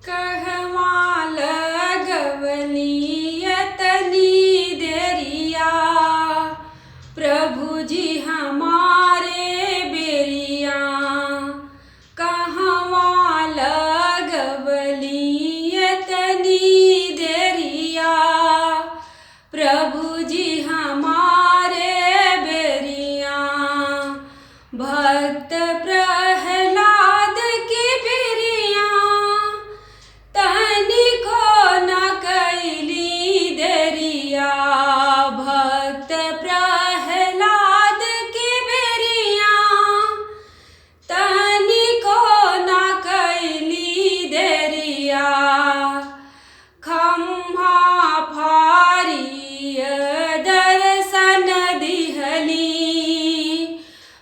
कहवा लगवली यतनी देरिया, प्रभु जी हमारे बेरिया। कहवा लगवली यतनी देरिया, प्रभु जी हमारे बेरिया। भक्त प्रहलाद की बेरिया, तनिको न कैली देरिया। भक्त प्रहलाद की बेरिया, तनिको न कैली देरिया। खम्हा फारिय दर्शन दिहली,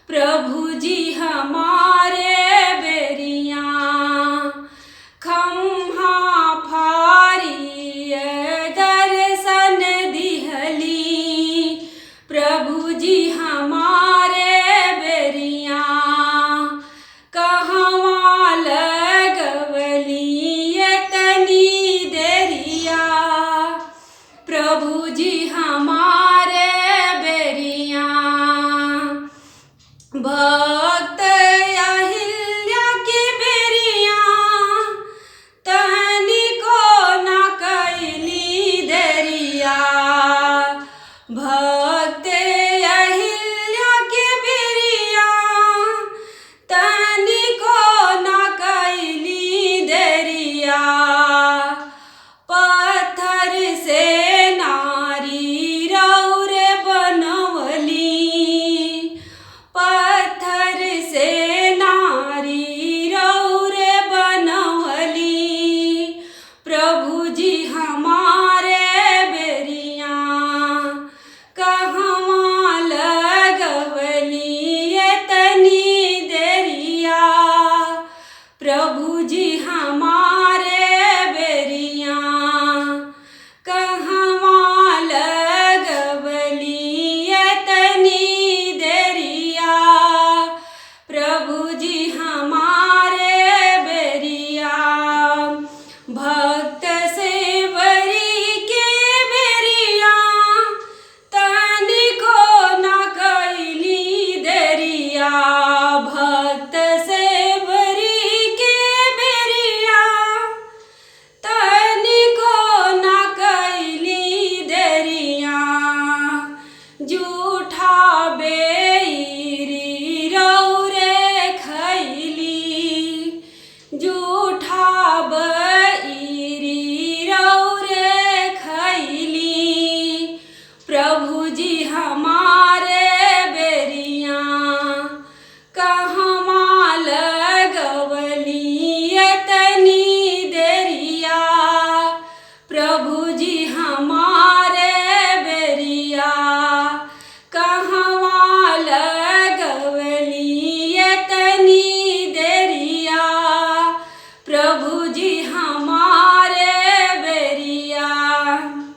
प्रभु जी हमारे बेरिया। खम्हा फारिय दर्शन दिहली, प्रभु जी हमारे बेरिया। कहवा लगवली यतनी देरिया, प्रभु जी हमारे बेरिया। भक्त अहिल्या की बेरिया, तनिको न कैली देरिया। भक्त अहिल्या की बेरिया, तनिको न कैली देरिया। पत्थर से नारी रौरे बनवली, पत्थर से नारी रौरे बनवली, प्रभु जी हमारे बेरिया। कहवा लगवली यतनी देरिया, प्रभु जी हमारे